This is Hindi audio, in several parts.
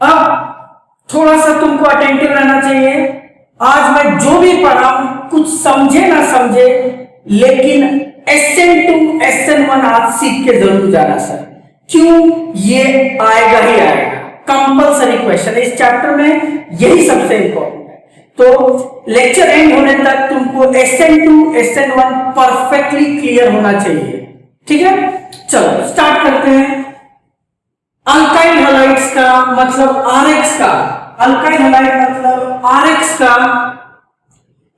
अब थोड़ा सा तुमको अटेंटिव रहना चाहिए। आज मैं जो भी पढ़ा हूं कुछ समझे ना समझे, लेकिन SN2 SN1 आज सीख के जरूर जाना सर। क्यों? ये आएगा ही आएगा, कंपलसरी क्वेश्चन इस चैप्टर में, यही सबसे इंपॉर्टेंट है। तो लेक्चर एंड होने तक तुमको SN2 SN1 परफेक्टली क्लियर होना चाहिए। ठीक है, चलो स्टार्ट करते हैं। अल्काइल हैलाइड्स का मतलब RX का, अल्काइल हैलाइड मतलब RX का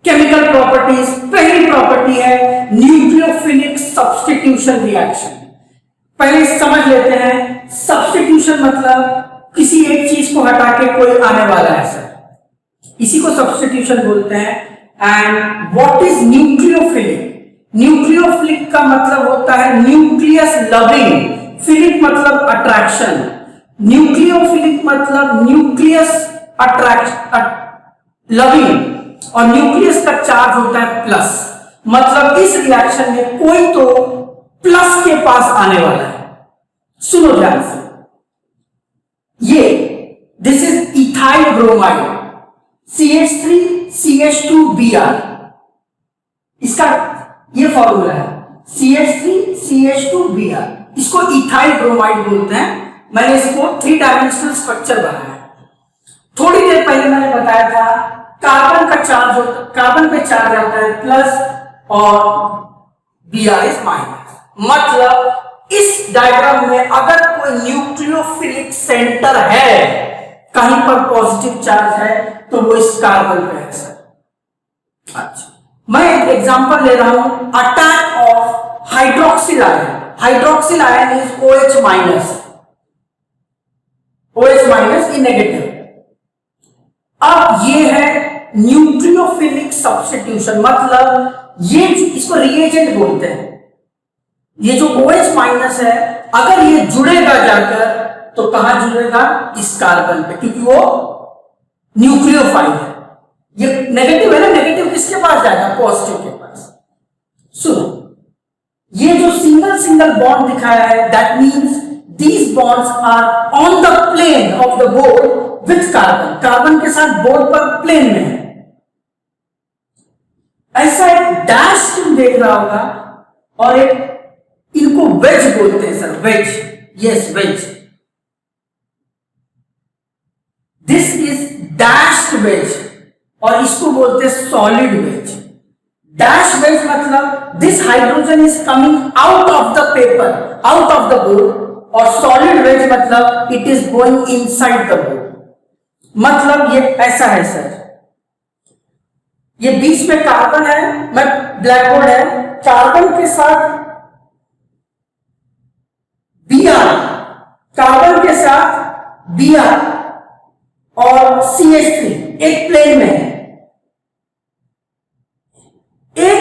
केमिकल प्रॉपर्टीज। पहली प्रॉपर्टी है न्यूक्लियोफिलिक सब्स्टिट्यूशन रिएक्शन। पहले समझ लेते हैं, सब्स्टिट्यूशन मतलब किसी एक चीज को हटा के कोई आने वाला है सर, इसी को सब्स्टिट्यूशन बोलते हैं। And what is nucleophilic? Nucleophilic का मतलब होता है न्यूक्लियस लविंग, फिलिक मतलब अट्रैक्शन, न्यूक्लियोफिलिक मतलब न्यूक्लियस अट्रैक्शन लविंग, और न्यूक्लियस का चार्ज होता है प्लस। मतलब इस रिएक्शन में कोई तो प्लस के पास आने वाला है। सुनो ध्यान से, ये this is ethyl bromide CH3 CH2Br, इसका ये फॉर्मूला है CH3 CH2Br, इसको इथाइल ब्रोमाइड बोलते हैं। मैंने इसको 3 डायमेंशनल स्ट्रक्चर बनाया है। थोड़ी देर पहले मैंने बताया था कार्बन का चार्ज होता, कार्बन पे चार्ज आता है प्लस और Br इज माइनस। मतलब इस डायग्राम में अगर कोई न्यूक्लियोफिलिक सेंटर है, कहीं पर पॉजिटिव चार्ज है, तो वो इस कार्बन पे है सर। अच्छा, मैं एक एग्जांपल ले रहा हूं, attack of hydroxyl ion. Hydroxyl ion is OH minus, OH minus E negative. अब ये है न्यूक्लियोफिलिक सब्स्टिट्यूशन, मतलब ये इसको रिएजेंट बोलते हैं। ये जो OH माइनस है, अगर ये जुड़ेगा जाकर तो कहां जुड़ेगा? इस कार्बन पे, क्योंकि वो न्यूक्लियोफाइल है। ये नेगेटिव है ना, नेगेटिव किसके पास जाएगा? पॉजिटिव के पास। सुनो, ये जो सिंगल सिंगल बॉन्ड दिखाया है, that means these bonds are on the plane of the board with carbon. Carbon के साथ बोर्ड पर प्लेन में है। ऐसा एक डैश तुम देख रहा होगा, और एक इनको वेज बोलते हैं sir, wedge, yes wedge. This is dashed wedge, और इसको बोलते हैं सॉलिड वेज। डैश वेज मतलब this hydrogen is coming out of the paper, out of the board, और सॉलिड वेज मतलब it is going inside the board. मतलब ये ऐसा है सर, ये बीच में कार्बन है, मैं ब्लैक बोर्ड है, कार्बन के साथ Br, कार्बन के साथ Br और CH3 एक प्लेन में है। एक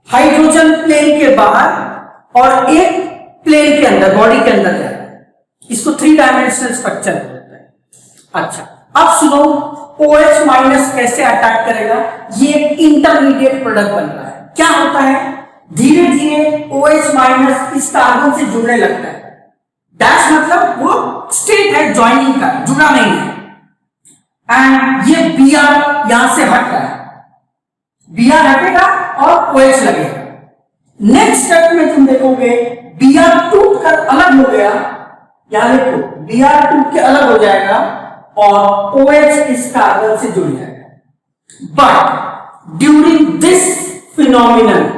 हाइड्रोजन प्लेन के बाहर और एक प्लेन के अंदर, बॉडी के अंदर है। इसको 3 डायमेंशनल स्ट्रक्चर बोलते हैं। अच्छा, अब सुनो, OH माइनस कैसे अटैक करेगा? ये इंटरमीडिएट प्रोडक्ट बन रहा है। क्या होता है? धीरे धीरे OH माइनस इस कार्बन से जुड़ने लगता है। डैश मतलब वो स्टेट है ज्वाइनिंग का, जुड़ा नहीं है। एंड ये Br यहां से हट रहा है, Br हटेगा और OH लगेगा। नेक्स्ट स्टेप में तुम देखोगे Br टूट कर अलग हो गया, यहां देखो Br टूट के अलग हो जाएगा और OH इस कार्बन से जुड़ जाएगा। बट ड्यूरिंग दिस फिनोमिनन,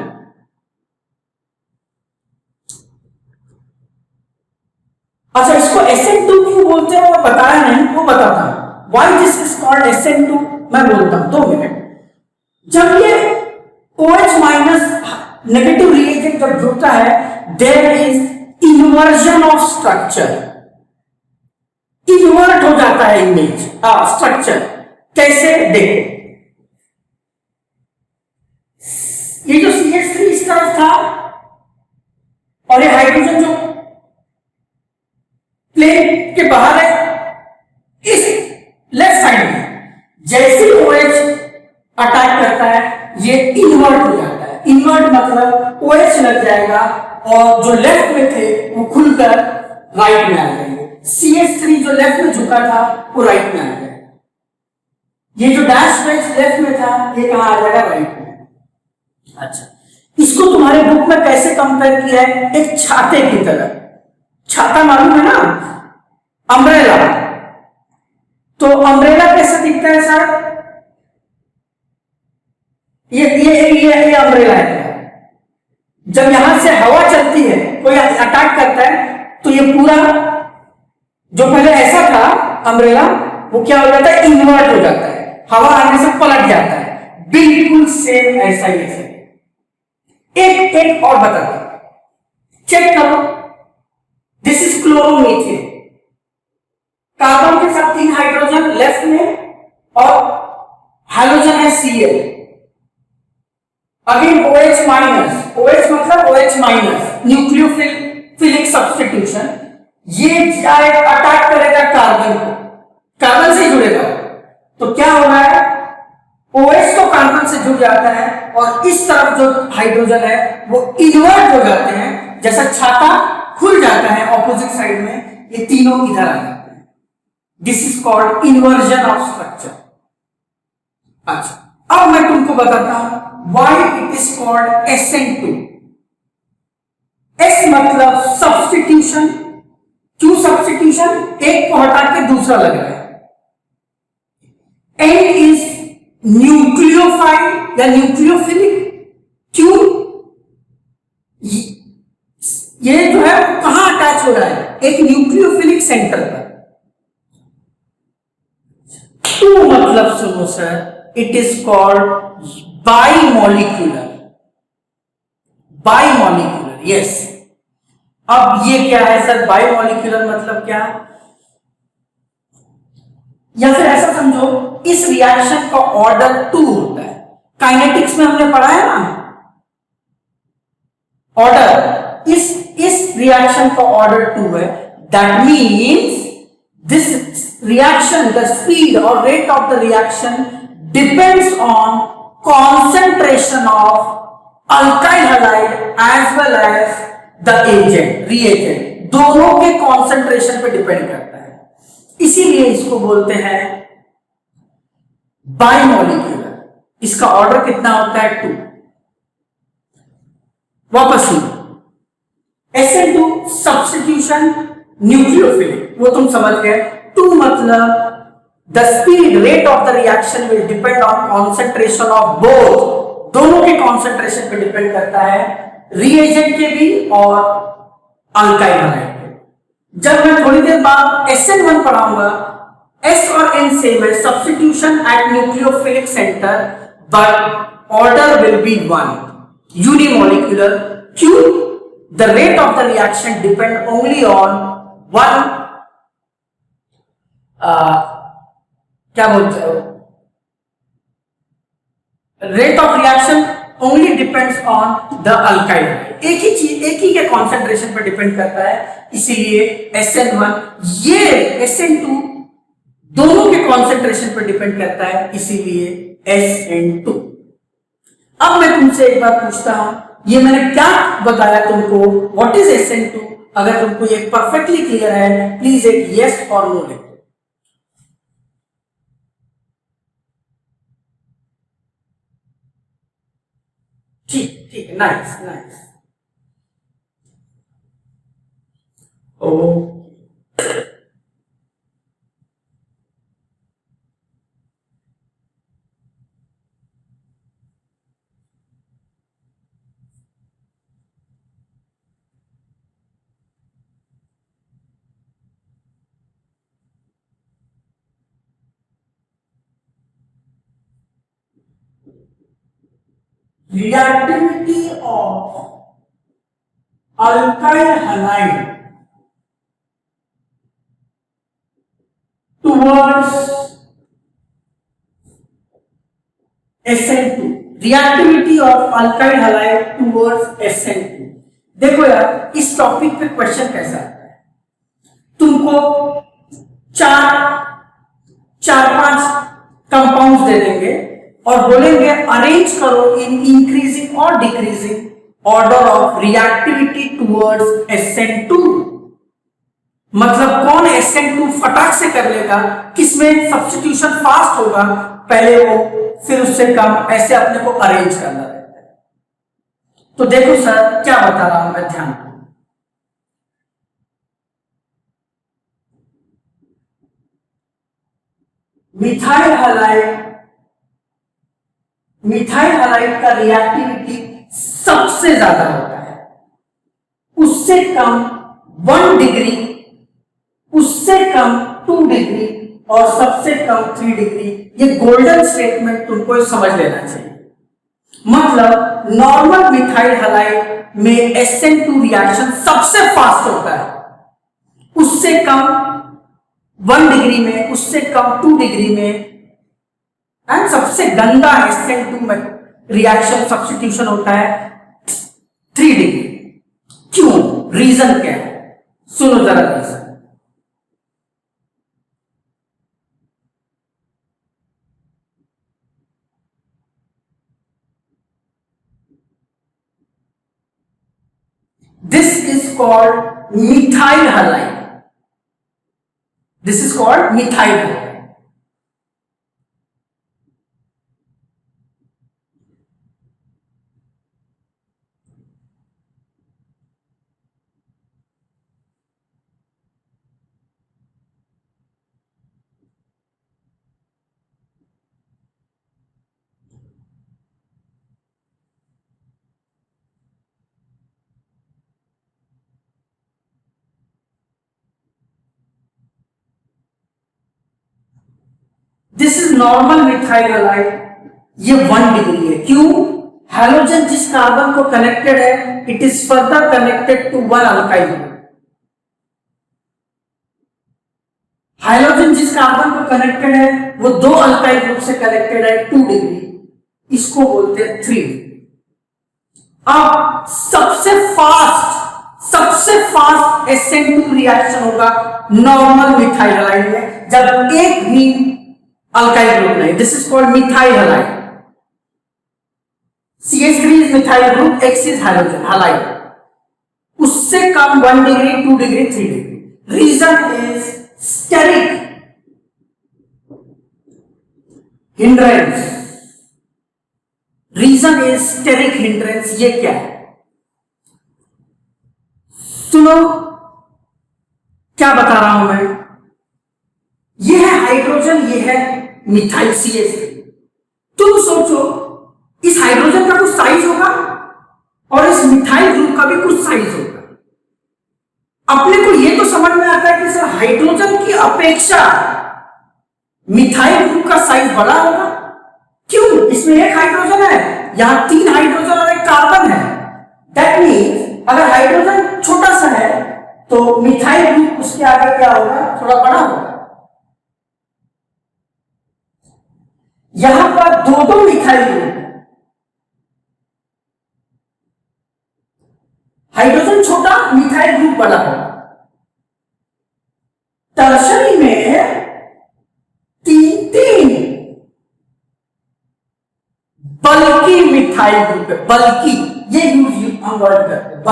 अच्छा इसको SN2 क्यों बोलते हैं वो बताया नहीं, वो बताता हूं। Why this is called SN2 मैं बोलता हूं, 2 मिनट। जब ये OH माइनस नेगेटिव रिएजेंट जब जुड़ता है, there is inversion of structure, invert हो जाता है इमेज स्ट्रक्चर। कैसे? देखो, ये जो CH3 इस तरफ था और ये हाइड्रोजन जो प्लेन के बाहर है, इस लेफ्ट साइड में जैसे OH अटैक करता है, ये इन्वर्ट हो जाता है। इन्वर्ट मतलब OH लग जाएगा और जो लेफ्ट में थे वो खुलकर राइट में आ जाएंगे। CH3 जो लेफ्ट में झुका था वो राइट में आ गया। ये जो डैश वेज लेफ्ट में था ये कहां आ जाएगा? राइट में। अच्छा, इसको तुम्हारे बुक में कैसे कंपेयर किया है? एक छाते की तरह। छाता मालूम है ना, अम्ब्रेला। तो अम्ब्रेला कैसे दिखता है सर? ये अम्ब्रेला है। जब यहां से हवा चलती है, कोई अटैक करता है, तो ये पूरा जो पहले ऐसा था अम्ब्रेला वो क्या हो जाता है? इन्वर्ट हो जाता है, हवा आने से पलट जाता है। बिल्कुल सेम ऐसा ही है। एक और बताता हूं, चेक करो। This is chloromethane. कार्बन के साथ 3 हाइड्रोजन लेफ्ट में और हाइड्रोजन है Cl। Again OH minus. OH मतलब OH माइनस, न्यूक्लियोफिलिक सब्स्टिट्यूशन। ये अटैक करेगा कार्बन को, कार्बन से जुड़ेगा। तो क्या हो रहा है? OH तो कार्बन से जुड़ जाता है और इस तरफ जो हाइड्रोजन है वो इन्वर्ट हो जाते हैं। जैसा छाता खुल जाता है ऑपोजिट साइड में, ये तीनों इधर आ जाते हैं। This is called inversion of structure. अच्छा, अब मैं तुमको बताता हूं why it is called SN2। S मतलब सब्स्टिट्यूशन। क्यों सब्स्टिट्यूशन? एक को हटा के दूसरा लग रहा है। N इज न्यूक्लियोफाइल या न्यूक्लियोफिलिक। क्यों? ये जो है कहां अटैच हो रहा है? एक न्यूक्लियोफिलिक सेंटर पर। टू मतलब सुनो sir, it is called bimolecular. Bimolecular, yes. अब ये क्या है सर? बाइमॉलिक्यूलर मतलब क्या? या फिर ऐसा समझो, इस रिएक्शन का ऑर्डर 2 होता है। काइनेटिक्स में हमने पढ़ा है ना ऑर्डर। इस रिएक्शन का ऑर्डर 2 है। That means this reaction, the speed और rate of the reaction depends on concentration of alkyl halide as well as the agent, reagent, दोनों के concentration पे डिपेंड करता है। इसीलिए इसको बोलते हैं बाइमॉलिक्यूलर। इसका ऑर्डर कितना होता है? 2। वापस सुनो, SN2 सब्स्टिट्यूशन, न्यूक्लियोफिलिक, वो तुम समझ गए। 2 मतलब the speed rate of the reaction will depend on concentration of both, दोनों के concentration पे डिपेंड करता है, reagent के भी और अल्काइल हाइड्राइड के। जब मैं थोड़ी देर बाद SN1 पढ़ाऊंगा, S और N सेम है, substitution at nucleophilic center, but order will be 1, unimolecular। क्यों? the rate of the reaction depend only on one क्या बोलते हो, rate of reaction only depends on the alkyl. एक ही चीज, एक ही के कॉन्सेंट्रेशन पर डिपेंड करता है। इसीलिए SN1, ये SN2 दोनों के कॉन्सेंट्रेशन पर डिपेंड करता है, इसीलिए SN2। अब मैं तुमसे एक बात पूछता हूं, ये मैंने क्या बताया तुमको, व्हाट इज SN2? अगर तुमको ये परफेक्टली क्लियर है, प्लीज एक यस और नो लिखो। ठीक ठीक, nice nice. Oh reactivity of alkyl halide towards SN2, reactivity of alkyl halide towards SN2। देखो यार, इस टॉपिक पे क्वेश्चन कैसा आता है, तुमको चार पांच कंपाउंड्स दे देंगे और बोलेंगे अरेंज करो इन इंक्रीजिंग और decreasing order of reactivity towards SN2। मतलब कौन SN2 फटाक से कर लेगा, किसमें सब्स्टिट्यूशन फास्ट होगा, पहले वो फिर उससे कम, ऐसे अपने को अरेंज करना रहता है। तो देखो सर क्या बता रहा हूं मैं, ध्यान दो। मिथाइल हैलाइड का रिएक्टिविटी सबसे ज्यादा होता है, उससे कम 1 डिग्री, उससे कम 2 डिग्री और सबसे कम 3 डिग्री। ये गोल्डन स्टेटमेंट तुमको समझ लेना चाहिए। मतलब नॉर्मल मिथाइल हैलाइड में SN2 रिएक्शन सबसे फास्ट होता है, उससे कम 1 डिग्री में, उससे कम 2 डिग्री में, एंड सबसे गंदा SN2 में रिएक्शन सब्स्टिट्यूशन होता है 3 डिग्री। क्यों, रीजन क्या है, सुनो जरा reason. This is called methyl halide. This is called methyl halide. This is normal methyl halide, ये 1 डिग्री है। क्यों, हैलोजन जिस कार्बन को कनेक्टेड है, it is further connected to 1 alkyl group. Hydrogen जिस कार्बन को कनेक्टेड है वो 2 अल्काइल ग्रुप से कनेक्टेड है 2 डिग्री, इसको बोलते हैं 3। अब सबसे फास्ट SN2 रिएक्शन होगा नॉर्मल मिथाइल हैलाइड में, जब एक भी अल्काइल ग्रुप नहीं। This is called methyl halide. CH3 is methyl group, X is hydrogen halide. उससे कम 1 degree, 2 degree, 3 degree. Reason is steric hindrance. Reason is steric hindrance. ये क्या है, सुनो क्या बता रहा हूं मैं। ये है हाइड्रोजन, ये है मिथाइल CH3। तुम सोचो इस हाइड्रोजन का कुछ साइज होगा और इस मिथाइल ग्रुप का भी कुछ साइज होगा। अपने को यह तो समझ में आता है कि सर हाइड्रोजन की अपेक्षा मिथाइल ग्रुप का साइज बड़ा होगा। क्यों, इसमें एक हाइड्रोजन है, यहां 3 हाइड्रोजन और एक कार्बन है। दैट मीन्स अगर हाइड्रोजन छोटा सा है तो मिथाइल ग्रुप उसके आगे क्या होगा, थोड़ा बड़ा होगा। यहां पर 2 मिथाइल ग्रुप, हाइड्रोजन छोटा, मिथाइल ग्रुप बड़ा होगा। टर्शरी में 3 बल्कि मिथाइल ग्रुप है। बल्कि, ये यूज हम वर्ड करते हैं,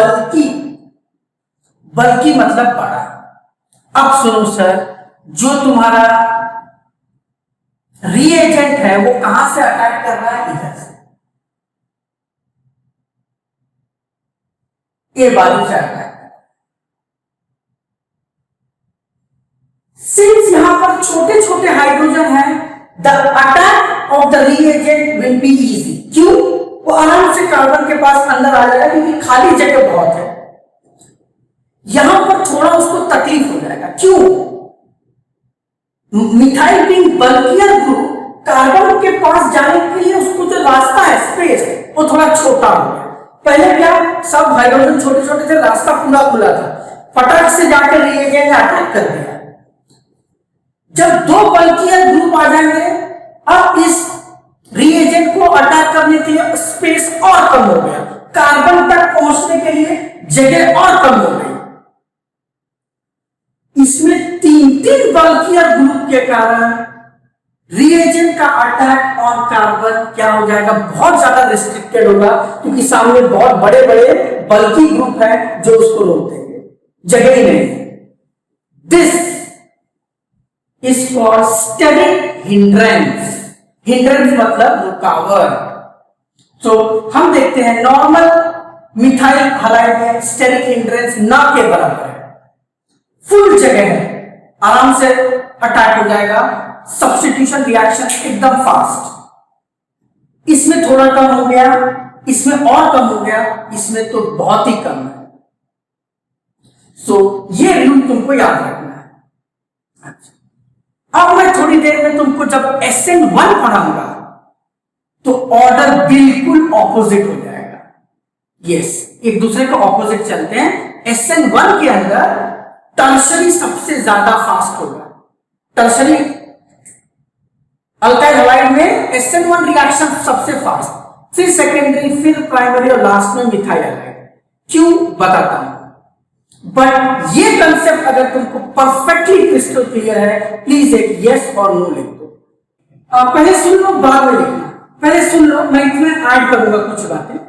बल्कि मतलब बड़ा। अब सुनो सर, जो तुम्हारा रिएजेंट है वो कहां से अटैक कर रहा है, इधर से, ये बाजू से अटैक। सिंस यहां पर छोटे छोटे हाइड्रोजन है, the attack of the reagent will be easy. क्यों, वो आराम से कार्बन के पास अंदर आ जाएगा क्योंकि खाली जगह बहुत है। यहां पर थोड़ा उसको तकलीफ हो जाएगा। क्यों, methyl being bulkier group, carbon के पास जाने के लिए उसको जो रास्ता है, स्पेस, वो थोड़ा छोटा हो गया। पहले क्या, सब हाइड्रोजन छोटे छोटे थे, रास्ता पूरा खुला था, फटाक से जाकर रिएजेंट अटैक कर दिया। जब 2 बल्कियर ग्रुप आ जाएंगे, अब इस रिएजेंट को अटैक करने के लिए स्पेस और कम हो गया, कार्बन तक पहुंचने के लिए जगह और कम हो गई। इसमें 3 बल्कियर ग्रुप के कारण रिएजेंट का अटैक ऑन कार्बन क्या हो जाएगा, बहुत ज्यादा रिस्ट्रिक्टेड होगा, क्योंकि सामने बहुत बड़े बड़े बल्की ग्रुप है जो उसको रोक देंगे, जगह ही नहीं है। This is called steric hindrance. Hindrance मतलब रुकावट। तो हम देखते हैं नॉर्मल मिथाइल हलाइड में स्टेरिक हिंड्रेंस ना के बराबर है, फुल जगह है, आराम से अटैक हो जाएगा, सब्स्टिट्यूशन रिएक्शन एकदम फास्ट। इसमें थोड़ा कम हो गया, इसमें और कम हो गया, इसमें तो बहुत ही कम है। सो ये रूल तुमको याद रखना है। अच्छा, अब मैं थोड़ी देर में तुमको जब SN1 पढ़ाऊंगा तो ऑर्डर बिल्कुल ऑपोजिट हो जाएगा। यस, एक दूसरे के ऑपोजिट चलते हैं। SN1 के अंदर टर्शरी सबसे ज्यादा फास्ट होगा। टर्शरी अल्काइल हैलाइड में SN1 रिएक्शन सबसे फास्ट, फिर सेकेंडरी, फिर प्राइमरी और लास्ट में मिथाइल हैलाइड। क्यों बताता हूं, बट ये कंसेप्ट अगर तुमको परफेक्टली क्रिस्टल क्लियर है, प्लीज एक यस और नो लिख दो। पहले सुन लो, बाद में लिखना। पहले सुन लो, मैं इसमें ऐड करूंगा कुछ बातें।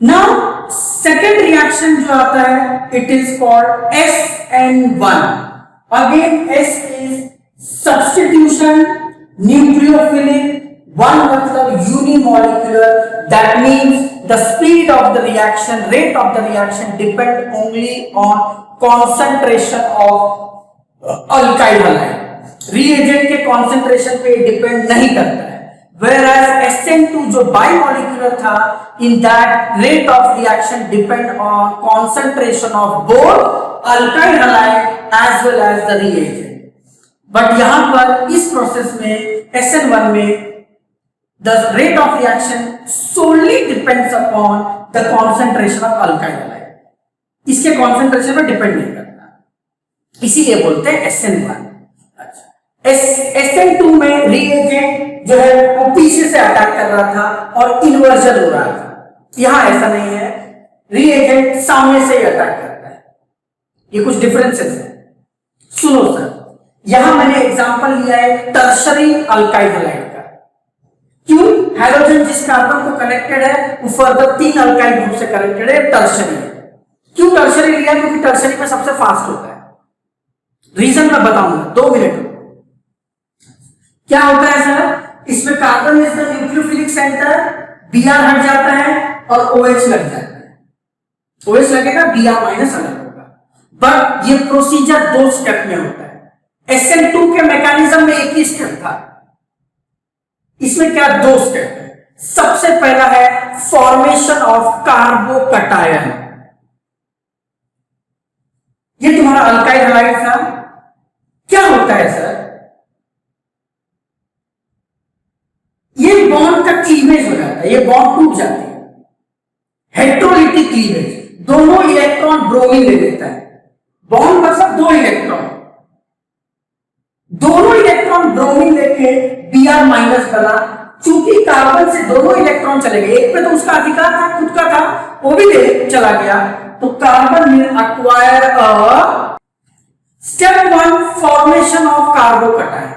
नाउ सेकेंड रिएक्शन जो आता है, it is called SN1। Again S is substitution nucleophilic, one मतलब unimolecular, that means the speed of the reaction, rate of the reaction depend only on concentration of alkyl halide। reagent के concentration पे डिपेंड नहीं करता है। whereas SN2 जो बाइमोलिकुलर था, in that rate of reaction depend on concentration of both alkyl halide as well as the reagent। but यहां पर इस प्रोसेस में SN1 में the rate of reaction solely depends upon the concentration of alkyl halide। इसके concentration पर डिपेंड नहीं करता, इसीलिए बोलते हैं SN1। अच्छा, SN2 में रिएजेंट जो है वो पीछे से अटैक कर रहा था और इन्वर्जन हो रहा था। यहां ऐसा नहीं है, रिएजेंट सामने से ही अटैक करता है। ये कुछ डिफरेंसेस है। सुनो सर, यहां मैंने एग्जांपल लिया है टर्शरी अल्काइल हैलाइड का। क्यों? हाइड्रोजन जिस कार्बन को कनेक्टेड है वो फर्दर 3 अल्काइल ग्रुप से कनेक्टेड है, टर्शरी है। क्यों टर्शरी लिया? क्योंकि टर्शरी में सबसे फास्ट होता है। रीजन मैं बताऊंगा, 2 मिनट। क्या होता है सर, इसमें carbon is the nucleophilic centre, Br हट जाता है और OH लग जाता है। OH लगेगा, Br माइनस अलग होगा। बट ये प्रोसीजर 2 स्टेप में होता है। SN2 के मैकेनिज्म में एक ही स्टेप था, इसमें क्या 2 स्टेप है। सबसे पहला है फॉर्मेशन ऑफ कार्बोकटायन। ये तुम्हारा अल्काइल हैलाइड था। क्या होता है सर, ये बॉन्ड का क्लीवेज हो जाता है, ये बॉन्ड टूट जाती है। हेट्रोलिटिक क्लीवेज, दोनों इलेक्ट्रॉन ब्रोमीन ले लेता है। बॉन्ड मतलब 2 इलेक्ट्रॉन, दोनों इलेक्ट्रॉन ब्रोमीन लेके Br माइनस बना। चूंकि कार्बन से दोनों इलेक्ट्रॉन चले गए, एक पे तो उसका अधिकार था, खुद का था, वो भी ले चला गया, तो carbon will acquire a step 1 formation of carbocation.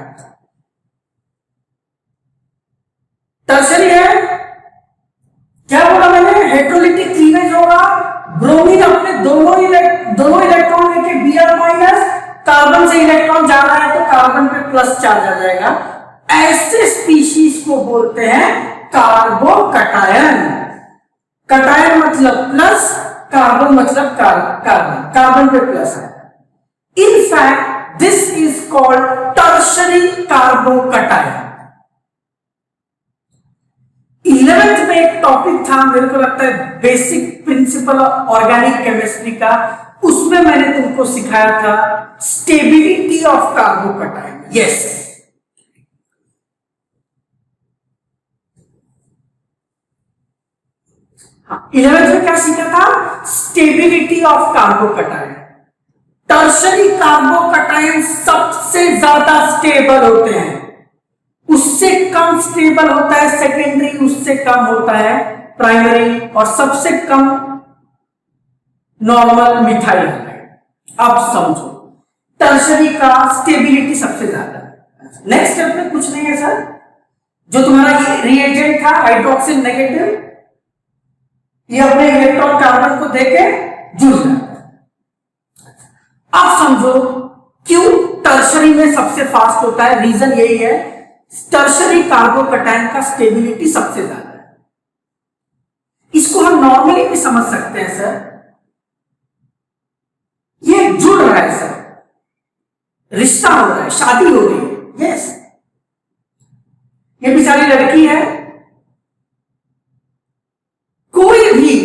Tertiary है, क्या बोला मैंने, हेट्रोलिटिक क्लीवेज होगा। ब्रोमीन अपने दोनों इलेक्ट्रॉन लेके Br माइनस, कार्बन से इलेक्ट्रॉन जा रहा है तो कार्बन पे प्लस चार्ज आ जाएगा। ऐसे स्पीशीज को बोलते हैं कार्बोकटायन। कटायन मतलब प्लस, कार्बन मतलब कार्बन, कार्बन पे प्लस है। In fact this is called tertiary carbocation. 11th में एक टॉपिक था, मेरे को लगता है बेसिक प्रिंसिपल ऑर्गेनिक केमिस्ट्री का, उसमें मैंने तुमको सिखाया था स्टेबिलिटी ऑफ कार्बोकटायन। यस, हाँ, 11th में क्या सीखा था, stability of carbocation. Tertiary carbocation सबसे ज्यादा स्टेबल होते हैं, उससे कम स्टेबल होता है सेकेंडरी, उससे कम होता है प्राइमरी, और सबसे कम नॉर्मल मिथाइल हैलाइड। अब समझो, टर्शरी का स्टेबिलिटी सबसे ज्यादा है। नेक्स्ट स्टेप में कुछ नहीं है सर, जो तुम्हारा ये रिएजेंट था हाइड्रोक्सिल नेगेटिव, ये अपने इलेक्ट्रॉन कार्बन को देके जुड़ जाता है। अब समझो क्यों टर्शरी में सबसे फास्ट होता है। रीजन यही है, टर्शरी कार्बोकैटायन का स्टेबिलिटी सबसे ज्यादा है। इसको हम नॉर्मली भी समझ सकते हैं सर, ये जुड़ रहा है सर, रिश्ता हो रहा है, शादी हो रही है। यस, ये बेचारी लड़की है, कोई भी,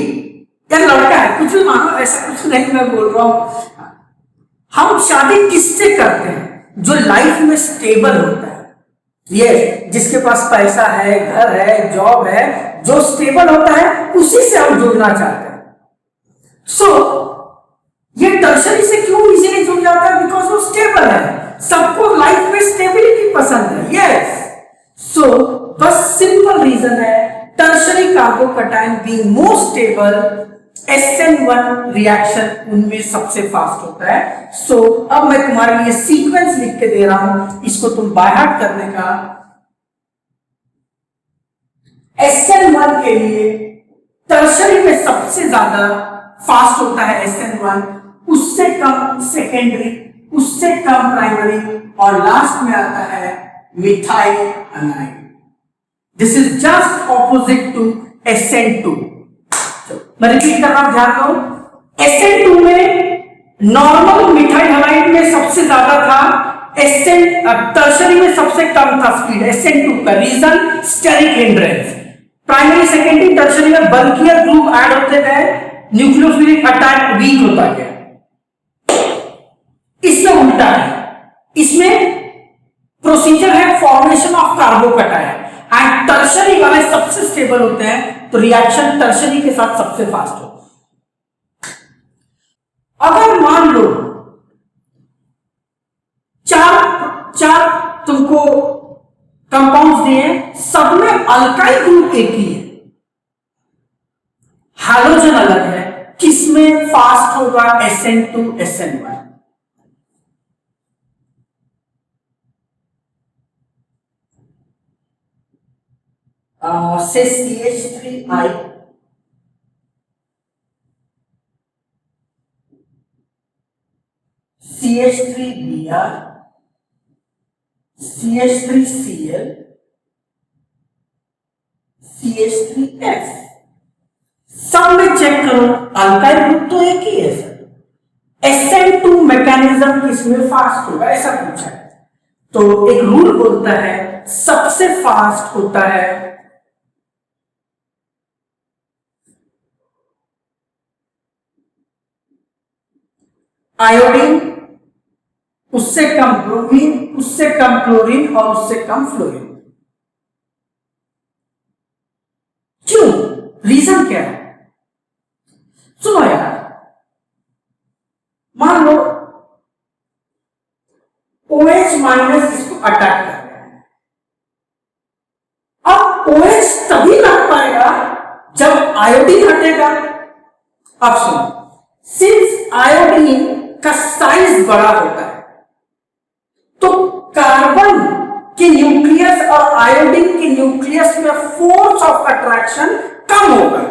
या लड़का है, कुछ भी मानो, ऐसा कुछ नहीं मैं बोल रहा हूं। हम शादी किससे करते हैं? जो लाइफ में स्टेबल होता है, ये जिसके पास पैसा है, घर है, जॉब है, जो स्टेबल होता है उसी से हम जुड़ना चाहते हैं। सो ये टर्शरी से क्यों इजीली जुड़ जाता है? बिकॉज वो स्टेबल है। सबको लाइफ में स्टेबिलिटी पसंद है। यस, सो बस सिंपल रीजन है, tertiary carbocation being more stable, SN1 reaction उनमें सबसे फास्ट होता है। सो अब मैं तुम्हारे लिए सीक्वेंस लिख के दे रहा हूं, इसको तुम बाय हार्ट करने का। SN1 के लिए टर्शरी में सबसे ज्यादा फास्ट होता है SN1, उससे कम सेकेंडरी, उससे कम प्राइमरी, और लास्ट में आता है methyl anion. This is just opposite to SN2। मैं रिपीट कर रहा हूं, ध्यान दो। SN2 में नॉर्मल मिथाइल हैलाइड में सबसे ज्यादा था, टर्शरी में सबसे कम था स्पीड SN2 का। Reason steric hindrance, primary secondary tertiary में बल्कियर ग्रुप ऐड होते गए, न्यूक्लियोफिलिक अटैक वीक होता गया। इसमें उल्टा है, इसमें प्रोसीजर है formation of carbocation, and tertiary वाले सबसे स्टेबल होते हैं, तो रिएक्शन टर्शरी के साथ सबसे फास्ट होता है। अगर मान लो चार तुमको कंपाउंड्स दिए, सब में अल्काइल ग्रुप एक ही है, हाइड्रोजन अलग है, किसमें फास्ट होगा? SN2 SN1। से CH3I CH3Br CH3Cl CH3F, सब में चेक करो अल्काइल ग्रुप तो एक ही है सर। SN2 मैकेनिज्म किसमें फास्ट होगा, ऐसा पूछा है। तो एक रूल बोलता है सबसे फास्ट होता है आयोडीन, उससे कम ब्रोमीन, उससे कम क्लोरीन, और उससे कम फ्लोरीन। क्यों? रीजन क्या है? सुनो यार, मान लो OH माइनस इसको अटैक कर रहा है, अब OH तभी लग पाएगा जब आयोडीन हटेगा। अब सुनो, सिंस आयोडीन का साइज बड़ा होता है, तो कार्बन के न्यूक्लियस और आयोडीन के न्यूक्लियस में फोर्स ऑफ अट्रैक्शन कम होगा।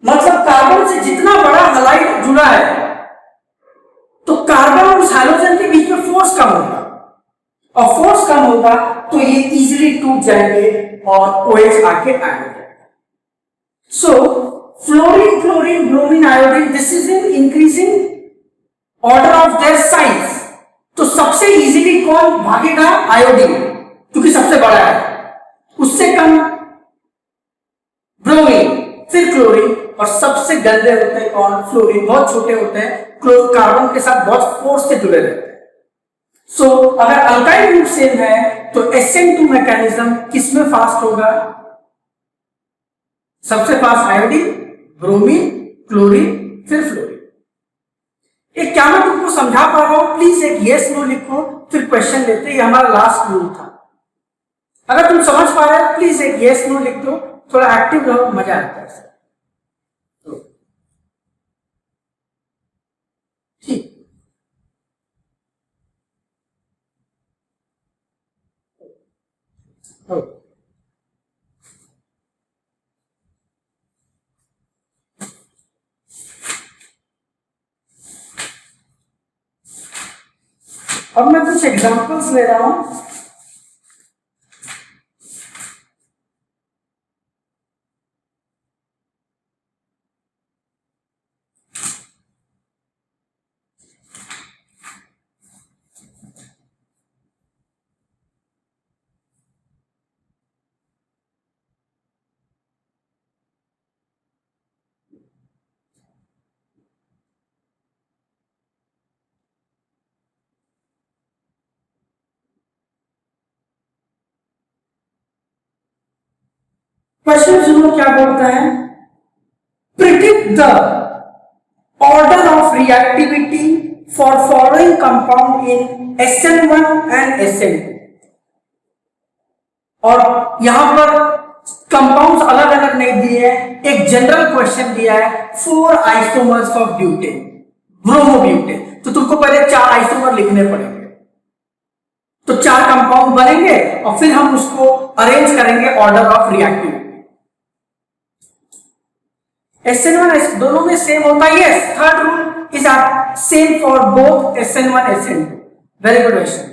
मतलब कार्बन से जितना बड़ा हलाइड जुड़ा है, तो कार्बन और उस हाइड्रोजन के बीच में फोर्स कम होगा, और फोर्स कम होगा तो ये इजीली टूट जाएंगे और OH आके ऐड हो जाएगा। So fluorine, chlorine, bromine, iodine, this is in increasing order of their size. तो सबसे इजीली कौन भागेगा? आयोडीन, क्योंकि सबसे बड़ा है, उससे कम ब्रोमीन, फिर क्लोरीन, और सबसे गंदे होते हैं कौन? फ्लोरीन, बहुत छोटे होते हैं, कार्बन के साथ बहुत फोर्स से जुड़े रहते हैं। सो अगर अल्काइल ग्रुप सेम है तो SN2 मैकेनिज्म किसमें फास्ट होगा? सबसे फास्ट आयोडीन, ब्रोमीन, क्लोरीन, फिर फ्लोरीन। ये क्या मैं तुमको समझा पा रहा हूं? प्लीज एक यस नो लिखो, फिर क्वेश्चन लेते। ये हमारा लास्ट रूल था। अगर तुम समझ पा रहे हो प्लीज एक यस नो लिख दो, थोड़ा एक्टिव रहो, मजा आता है। ठीक, अब मैं कुछ एग्जांपल्स ले रहा हूं। क्वेश्चन सुनो क्या बोलता है, predict the order of reactivity for following compound in SN1 and SN2। और यहां पर कंपाउंड्स अलग अलग नहीं दिए हैं, एक जनरल क्वेश्चन दिया है 4 आइसोमर्स ऑफ ब्यूटेन, ब्रोमोब्यूटेन। तो तुमको पहले 4 आइसोमर लिखने पड़ेंगे, तो 4 कंपाउंड बनेंगे और फिर हम उसको अरेंज करेंगे ऑर्डर ऑफ रिएक्टिविटी। SN1 दोनों में सेम होता है, yes. Third rule is same for both SN1 SN2। Very good question.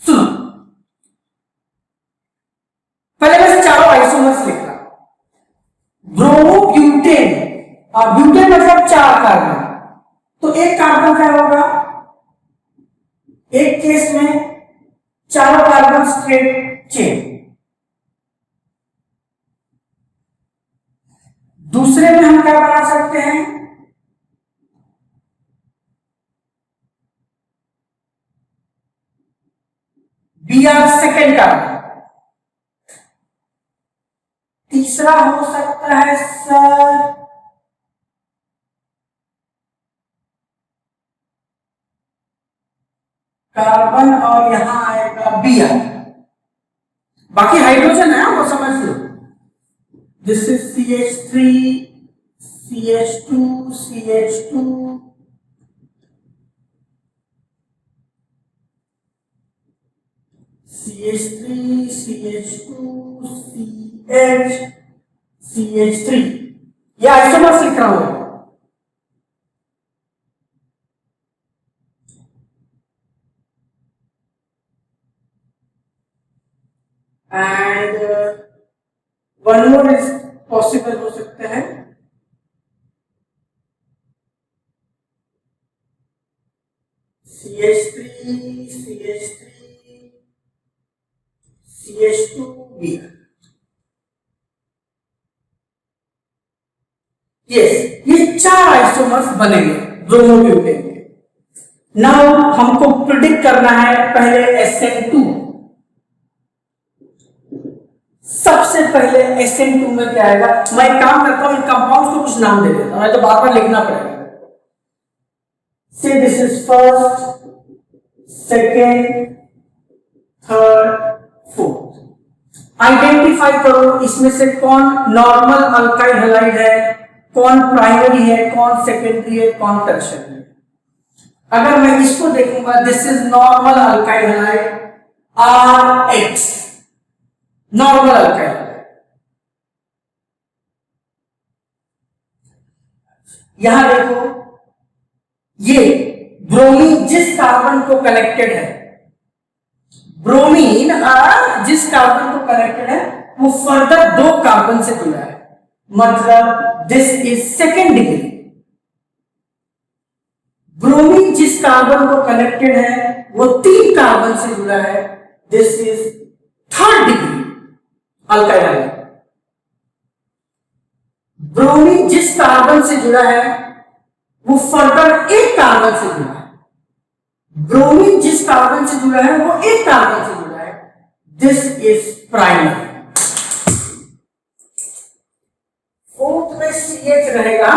सुनो, पहले मैं चारों आइसोमर्स लिख रहा हूं। ब्रोमोब्यूटेन, ब्यूटेन मतलब 4 कार्बन, तो एक कार्बन क्या होगा, एक केस में चारों कार्बन स्ट्रेट चेन, दूसरे में हम क्या बना सकते हैं, Br सेकेंड कार्बन, तीसरा हो सकता है सर कार्बन और यहां आएगा Br, बाकी हाइड्रोजन है वो समझ लो। This is CH3 CH2 CH2 CH3 CH2 CH CH3, ये आइसोमर्स लिख रहा हूं। And one more is possible हो सकता है, CH3 CH3 CH2B। यस, ये 4 आइसोमर्स बनेंगे ब्रोमोब्यूटेन के। नाउ हमको प्रिडिक्ट करना है पहले SN2। सबसे पहले SN2 में क्या आएगा, मैं एक काम करता हूं, इन कंपाउंड्स को कुछ नाम दे देता हूं, नहीं तो बार बार लिखना पड़ेगा। से this is first, second, third, fourth. Identify करो इसमें से कौन नॉर्मल अल्काइल हैलाइड है, कौन प्राइमरी है, कौन सेकेंडरी है, कौन टर्शियरी है। अगर मैं इसको देखूंगा, this is normal alkyl halide RH, normal alkyl. यहां देखो, ये ब्रोमीन जिस कार्बन को कनेक्टेड है, ब्रोमीन जिस कार्बन को कनेक्टेड है वो फर्दर 2 कार्बन से जुड़ा है, मतलब this is second degree. Bromine जिस कार्बन को कनेक्टेड है वो 3 कार्बन से जुड़ा है, this is third degree alkyl halide. Bromine जिस कार्बन से जुड़ा है वो फर्दर 1 कार्बन से जुड़ा है, ब्रोमीन जिस कार्बन से जुड़ा है वो 1 कार्बन से जुड़ा है, दिस इज प्राइमरी। फोर्थ में CH रहेगा,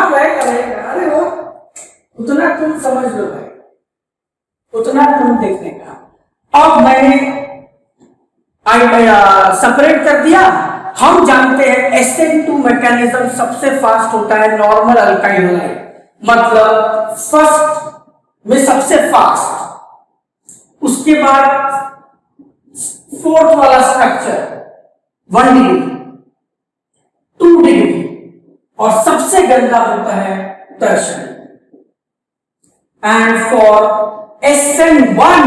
अरे वो उतना तुम समझ लो भाई, उतना तुम देखने का। अब मैंने सेपरेट कर दिया। हम जानते हैं SN2 मैकेनिज्म सबसे फास्ट होता है नॉर्मल अल्काइल हैलाइड, मतलब फर्स्ट में सबसे फास्ट, उसके बाद फोर्थ वाला स्ट्रक्चर 1 डिग्री, 2 डिग्री, और सबसे गंदा होता है tertiary. And for SN1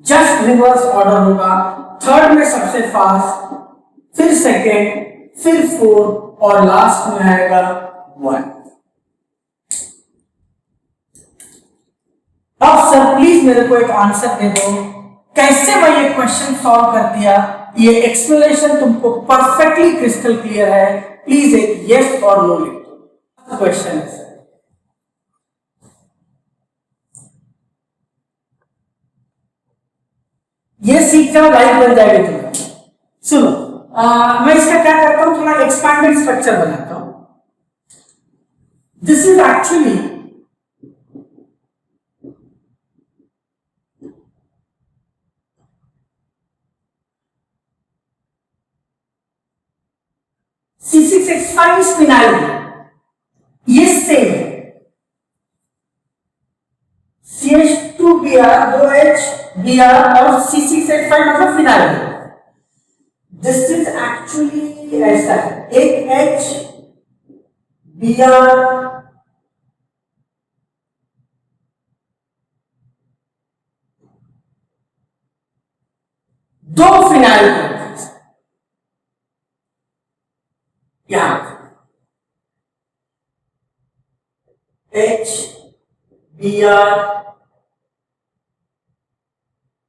just reverse order होगा, थर्ड में सबसे फास्ट, फिर सेकेंड, फिर फोर्थ और लास्ट में आएगा 1। अब सर प्लीज मेरे को एक आंसर दे दो, कैसे मैं ये क्वेश्चन सॉल्व कर दिया, ये एक्सप्लेनेशन तुमको परफेक्टली क्रिस्टल क्लियर है, प्लीज एक यस और नो लिख दो। क्वेश्चन है सर, ये सीख जाओ, लाइफ बन जाएगी तुम्हें। सुनो, मैं इसका क्या करता हूं, थोड़ा एक्सपैंडेड स्ट्रक्चर बनाता हूं। This is actually C6H5 phenyl, ये सेम है, CH2Br 2HBr और C6H5 मतलब फिनाइल। दिस इज एक्चुअली ऐसा है, एक H Br दो फिनाइल यहां H Br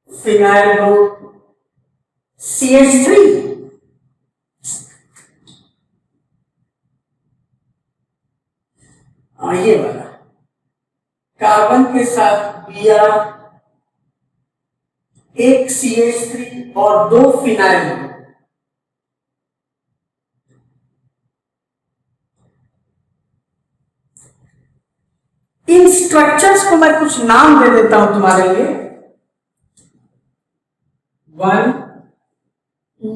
phenyl group CH3, ये वाला कार्बन के साथ Br, एक CH3 और दो फिनाइल ग्रुप। इन स्ट्रक्चर्स को मैं कुछ नाम दे देता हूं तुम्हारे लिए, 1 2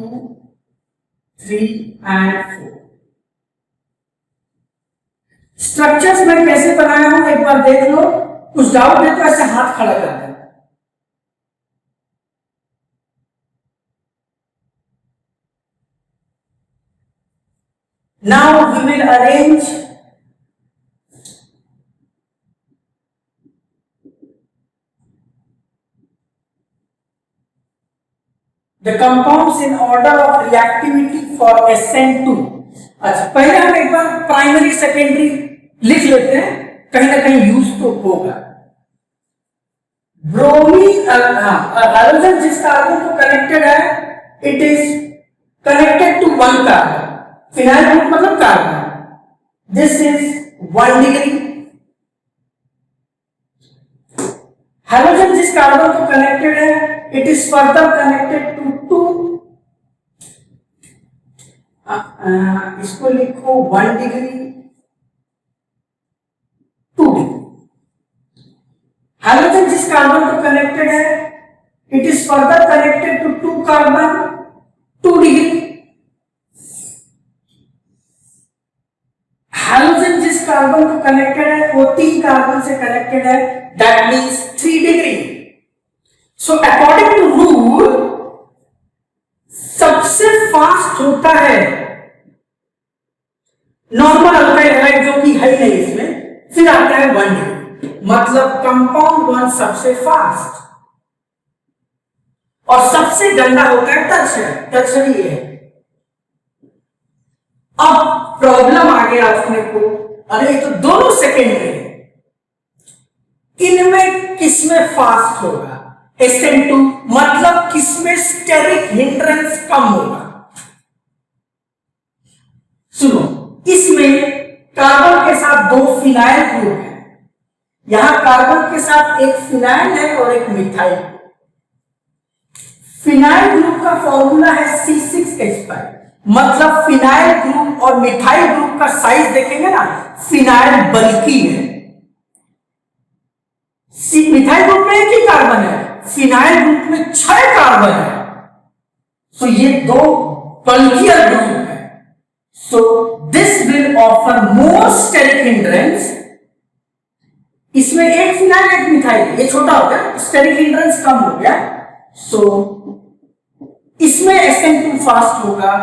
3 एंड 4। स्ट्रक्चर्स मैं कैसे बनाया हूं एक बार देख लो, कुछ डाउट है तो ऐसे हाथ खड़ा कर देना। Now we will arrange the compounds in order of reactivity for SN2। अच्छा, पहले हम एक बार प्राइमरी सेकेंडरी लिख लेते हैं, कहीं ना कहीं यूज तो होगा। ब्रोमीन, हाइड्रोजन जिस कार्बन को कनेक्टेड है, it is connected to 1 carbon, phenyl group मतलब carbon, this is 1 degree. Hydrogen जिस कार्बन को कनेक्टेड है, it is further connected to 2, इसको लिखो 1 डिग्री 2 डिग्री। हाइड्रोजन जिस कार्बन को कनेक्टेड है, it is further connected to 2 carbon 2 degree. Hydrogen जिस कार्बन को कनेक्टेड है वो 3 कार्बन से कनेक्टेड है, that means 3 degree. So according to rule, सबसे फास्ट होता है नॉर्मल अल्काइल हैलाइड जो कि है ही नहीं इसमें, फिर आता है 1 डिग्री, मतलब कंपाउंड 1 सबसे फास्ट और सबसे गंदा होता है टर्शरी। टर्शरी है। अब प्रॉब्लम आ गया अपने को, अरे ये तो दोनों सेकेंडरी है, इनमें किसमें फास्ट होगा? SN2 मतलब किसमें स्टेरिक हिंड्रेंस कम होगा? सुनो, इसमें कार्बन के साथ 2 फिनाइल ग्रुप है, यहां कार्बन के साथ एक फिनाइल है और एक मिथाइल। फिनाइल ग्रुप का फॉर्मूला है C6H5, मतलब फिनाइल ग्रुप और मिथाइल ग्रुप का साइज देखेंगे ना, फिनाइल बल्कि है, मिथाइल ग्रुप में एक ही कार्बन है, फिनाइल ग्रुप में 6 कार्बन है, सो ये 2 बल्कियर ग्रुप है, so this will offer more steric hindrance. इसमें एक फिनाइल एक मिथाइल, ये छोटा हो गया, स्टेरिक हिंड्रेंस कम हो गया, सो इसमें SN2 फास्ट होगा,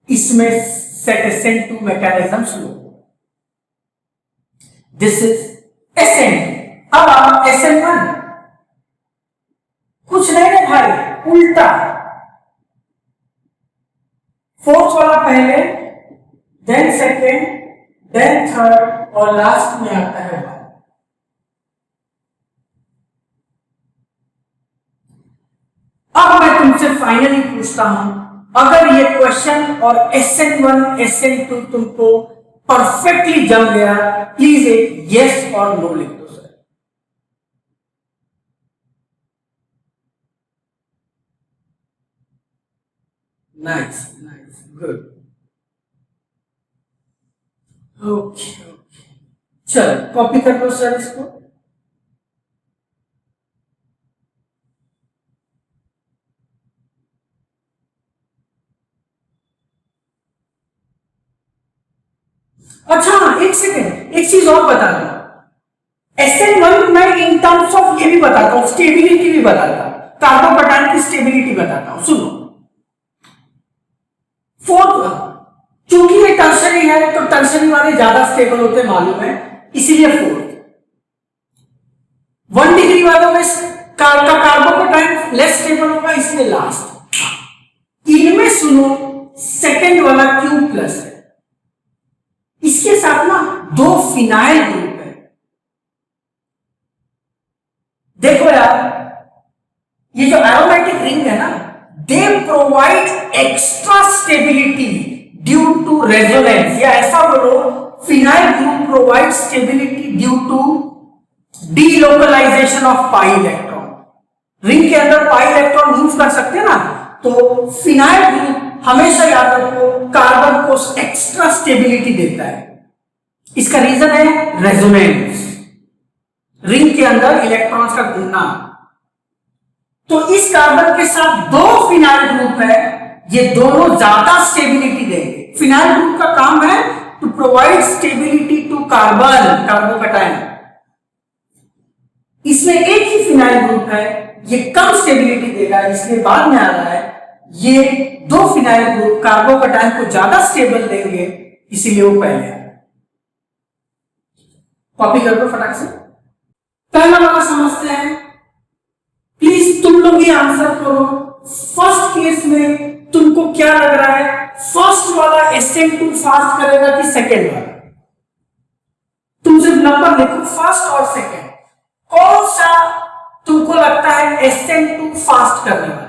इसमें set SN2 mechanism slow. This is SN2। अब आप SN1, कुछ नहीं है भाई, उल्टा फोर्थ वाला पहले, देन सेकेंड, देन थर्ड और लास्ट में आता है भाई। अब मैं तुमसे फाइनली पूछता हूं, अगर ये क्वेश्चन और SN1 SN2 तुमको परफेक्टली जम गया, प्लीज एक यस और नो लिख दो sir. Nice nice, good. Okay okay, चलो कॉपी कर लो सर इसको। अच्छा एक सेकेंड, एक चीज और बता दूं, SN1 मैं इन टर्म्स ऑफ ये भी बताता हूं, स्टेबिलिटी भी बताता हूं, कार्बोकैटायन की स्टेबिलिटी बताता हूं, सुनो। फोर्थ, चूंकि ये टर्शरी है तो टर्शरी वाले ज्यादा स्टेबल होते मालूम है, इसीलिए फोर्थ। 1 डिग्री वालों में कार्बोकैटायन लेस स्टेबल होगा, इसलिए लास्ट। इनमें सुनो, सेकंड वाला Q प्लस है, इसके साथ ना 2 फिनाइल ग्रुप है। देखो यार, ये जो एरोमेटिक रिंग है ना, they provide extra stability due to resonance, या ऐसा बोलो, phenyl group provide stability due to delocalisation of pi electron. Ring के अंदर पाई इलेक्ट्रॉन मूव कर सकते हैं ना, तो फिनाइल ग्रुप हमेशा याद रखो कार्बन को एक्स्ट्रा स्टेबिलिटी देता है। इसका रीजन है रेजोनेंस, रिंग के अंदर इलेक्ट्रॉन्स का घूमना। तो इस कार्बन के साथ 2 फिनाइल ग्रुप है, ये दोनों ज्यादा स्टेबिलिटी देंगे। फिनाइल ग्रुप का काम है to provide stability to carbon, carbocation. इसमें एक ही फिनाइल ग्रुप है, ये कम स्टेबिलिटी देगा, इसलिए बाद में आ रहा है। ये 2 फिनाइल ग्रुप कार्बोकैटायन को ज्यादा स्टेबल देंगे, इसीलिए वो पहले है। कॉपी कर दो फटाक से। पहला वाला समझते हैं, प्लीज तुम लोग ये आंसर करो। फर्स्ट केस में तुमको क्या लग रहा है, फर्स्ट वाला SN2 फास्ट करेगा कि सेकेंड वाला? तुम सिर्फ नंबर लिखो, फर्स्ट और सेकेंड, कौन सा तुमको लगता है SN2 फास्ट करने वाला?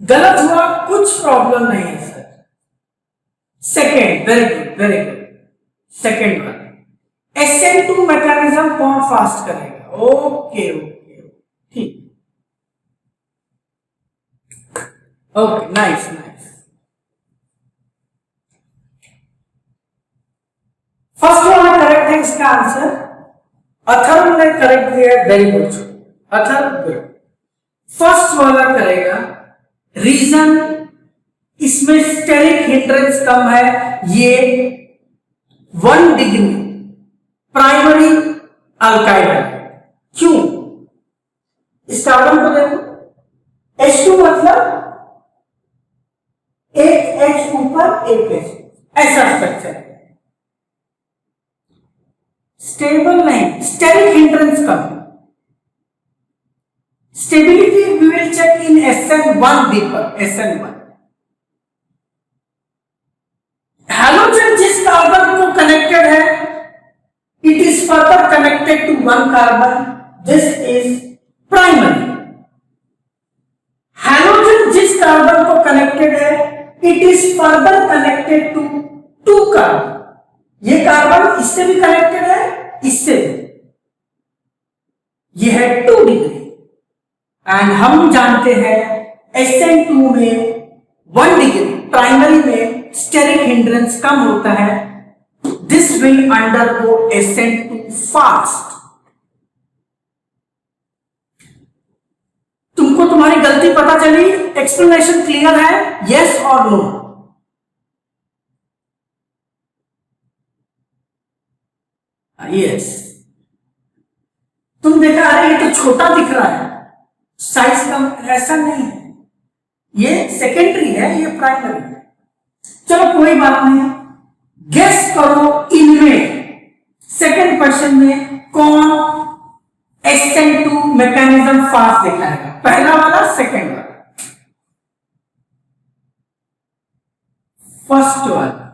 गलत हुआ, कुछ प्रॉब्लम नहीं है sir. Second, very good very good, second वाला SN2 मैकेनिज्म कौन फास्ट करेगा? ओके ओके, ठीक, ओके, नाइस नाइस। फर्स्ट वाला करेक्ट है इसका आंसर, अथर्व ने करेक्ट दिया, very good Atharva, good. First वाला करेगा, रीजन इसमें स्टेरिक हिंड्रेंस कम है, ये 1 डिग्री प्राइमरी अल्काइल है। क्यों? इस कार्बन को देखो, H2 मतलब एक H ऊपर एक H, ऐसा स्ट्रक्चर है, स्टेबल नहीं, स्टेरिक हिंड्रेंस कम। Stability we will check in SN1 dipper, SN1। Halogen जिस कार्बन को कनेक्टेड है, it is further connected to 1 carbon, this is primary. Halogen जिस कार्बन को कनेक्टेड है, it is further connected to 2 carbon. ये कार्बन इससे भी कनेक्टेड है, इससे भी, ये है 2 डिग्री। एंड हम जानते हैं SN2 में 1 डिग्री प्राइमरी में स्टेरिक हिंड्रेंस कम होता है, this will undergo SN2 fast. तुमको तुम्हारी गलती पता चली, एक्सप्लेनेशन क्लियर है, यस और नो? यस। तुम देखा, अरे ये तो छोटा दिख रहा है, साइज कम, ऐसा नहीं है, ये सेकेंडरी है, ये प्राइमरी है। चलो कोई बात नहीं, गेस करो इनमें सेकेंड क्वेश्चन में कौन SN2 मैकेनिज्म फास्ट दिखाएगा, पहला वाला सेकेंड वाला? फर्स्ट वाला।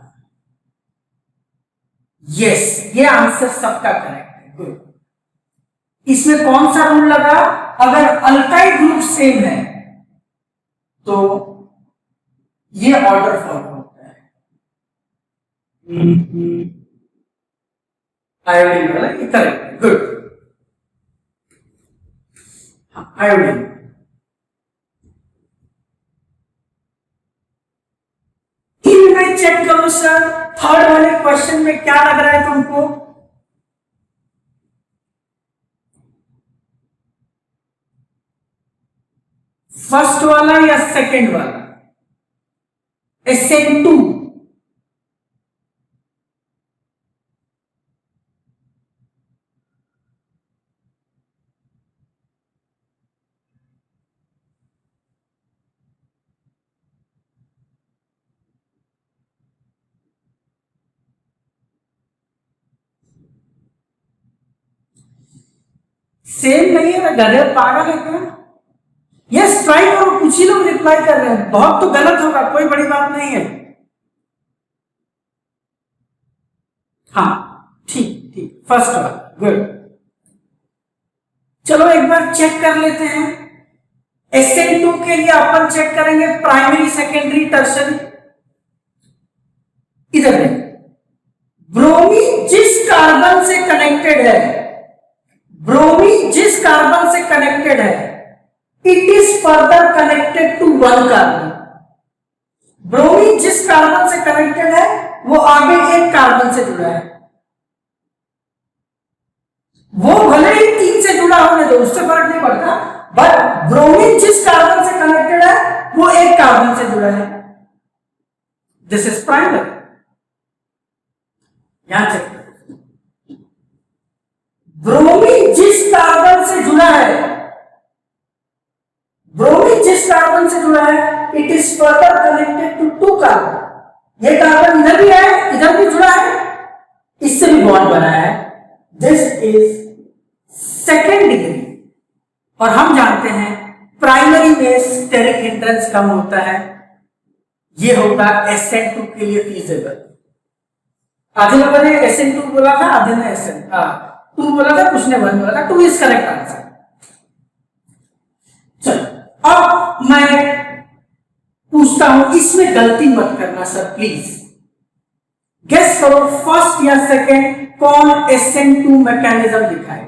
यस, ये आंसर सबका करेक्ट है, गुड। इसमें कौन सा रूल लगा? अगर अल्काइल ग्रुप सेम है तो ये ऑर्डर फॉलो होता है। आयोडीन वाला ये करेक्ट है, गुड। आयोडीन। इनमें चेक करो सर, थर्ड वाले क्वेश्चन में क्या लग रहा है तुमको? फर्स्ट वाला या सेकेंड वाला? SN2। सेम नहीं है ना, गधे पागल है क्या? यस, ट्राई करो, कुछ ही लोग रिप्लाई कर रहे हैं, बहुत तो गलत होगा, कोई बड़ी बात नहीं है। हाँ ठीक ठीक, फर्स्ट वाला, गुड। चलो एक बार चेक कर लेते हैं। SN2 के लिए अपन चेक करेंगे प्राइमरी, सेकेंडरी, टर्शरी। इधर में ब्रोमीन जिस कार्बन से कनेक्टेड है, ब्रोमीन जिस कार्बन से कनेक्टेड है, it is further connected to one carbon. Bromine जिस कार्बन से कनेक्टेड है वो आगे एक कार्बन से जुड़ा है, वो भले ही 3 से जुड़ा होने दो, उससे फर्क नहीं पड़ता, बट ब्रोमीन जिस कार्बन से कनेक्टेड है वो एक कार्बन से जुड़ा है। This is primary. यहां चेक करो, ब्रोमीन जिस कार्बन से जुड़ा है, ब्रोमीन जिस कार्बन से जुड़ा है, it is further connected to 2 carbon. ये कार्बन इधर भी है, इधर भी जुड़ा है, इससे भी बॉन्ड बना है। This is second degree. और हम जानते हैं प्राइमरी में स्टेरिक हिंड्रेंस कम होता है, ये होगा SN2 के लिए फीजेबल। आधे लोगों ने SN2 बोला था, आधे ने SN2 बोला था, कुछ ने 1 बोला था। 2 इज करेक्ट आंसर। चलो अब मैं पूछता हूं, इसमें गलती मत करना सर प्लीज। गेस करो फर्स्ट या सेकेंड कौन SN2 मैकेनिज्म दिखाएगा?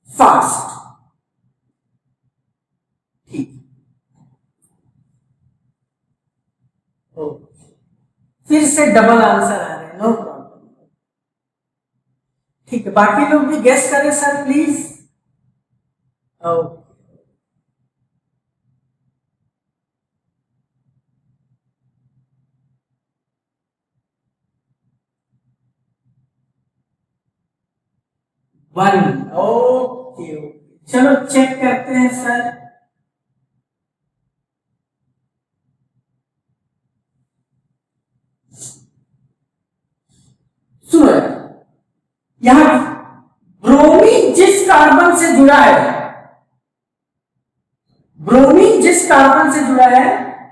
फास्ट, ठीक। फिर से डबल आंसर आ रहे हैं, नो प्रॉब्लम, ठीक है। बाकी लोग भी गेस करें sir please. Okay, one. Okay okay, चलो चेक करते हैं सर। सुनो, यहां ब्रोमीन जिस कार्बन से जुड़ा है, ब्रोमीन जिस कार्बन से जुड़ा है,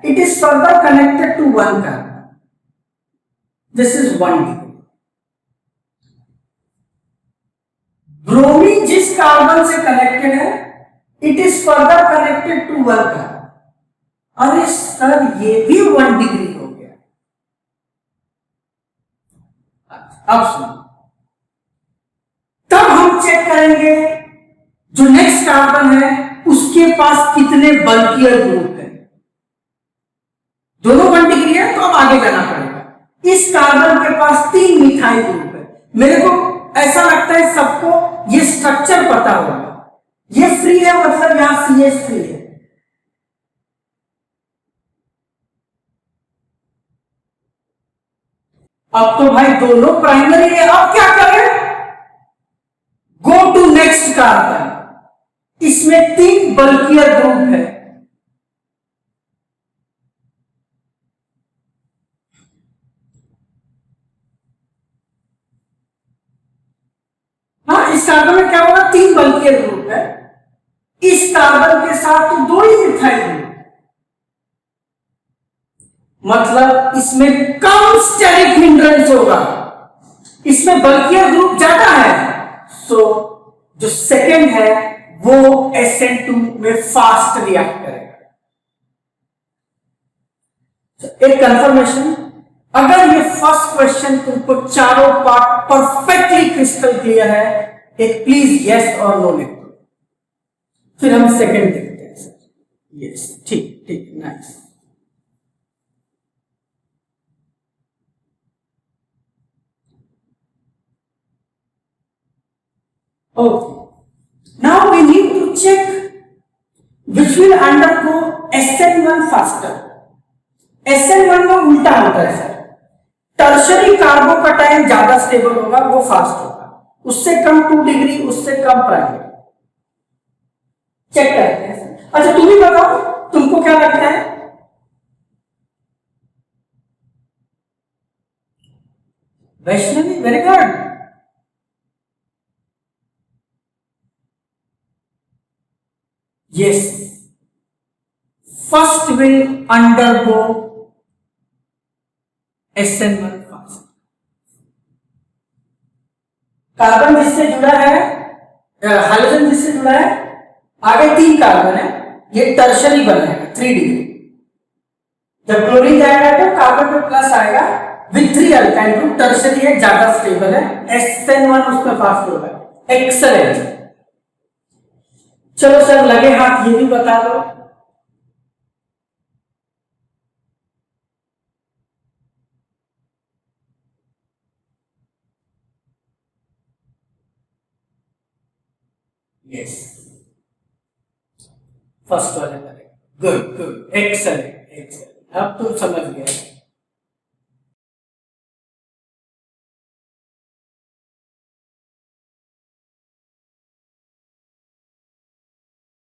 it is further connected to 1 carbon. This is 1 degree. Bromine जिस कार्बन से कनेक्टेड है, it is further connected to 1 carbon. अरे सर ये भी 1 डिग्री हो गया। अब सुनो, तब हम चेक करेंगे जो नेक्स्ट कार्बन है उसके पास कितने बल्कियर ग्रुप है। दोनों 1 डिग्री है तो अब आगे जाना पड़ेगा। इस कार्बन के पास 3 मिथाइल ग्रुप है। मेरे को ऐसा लगता है सबको ये स्ट्रक्चर पता होगा। ये फ्री है मतलब यहां CH3 है, अब तो भाई दोनों प्राइमरी है, अब क्या करें? Go to next carbon. इसमें 3 बल्कियर ग्रुप है। हाँ, इस कार्बन में क्या होगा? 3 बल्कियर ग्रुप है। इस कार्बन के साथ तो 2 ही मिथाइल ग्रुप, मतलब इसमें कम स्टेरिक हिंड्रेंस होगा, इसमें बल्कियर ग्रुप ज्यादा है। सो जो सेकंड है वो SN2 में फास्ट रिएक्ट करेगा। एक कंफर्मेशन, अगर ये फर्स्ट क्वेश्चन तुमको चारों पार्ट परफेक्टली क्रिस्टल क्लियर है, एक प्लीज यस और नो लिख दो, फिर हम सेकंड देखते हैं। सर यस, ठीक ठीक, nice. Okay, now we need to check which will undergo SN1 faster. SN1 में उल्टा होता है सर, टर्शरी कार्बोकटायन ज्यादा स्टेबल होगा, वो फास्ट होगा, उससे कम 2 डिग्री, उससे कम प्राइमरी। चेक करते हैं सर। अच्छा तुम ही बताओ, तुमको क्या लगता है? Vaishnavi, very good. Yes, first will undergo SN1 fast. Carbon जिससे जुड़ा है, हाइड्रोजन जिससे जुड़ा है, आगे 3 कार्बन है, ये टर्शरी बनेगा 3 डिग्री। जब क्लोरीन जाएगा तो कार्बन पे प्लस आएगा, विथ 3 अल्काइल ग्रुप, टर्शरी है, ज्यादा स्टेबल है, SN1 उसमें फास्ट होगा। एक्सलेंट। चलो सर लगे हाथ ये भी बता दो। यस, फर्स्ट वाले correct, good good, excellent excellent, अब तुम समझ गए।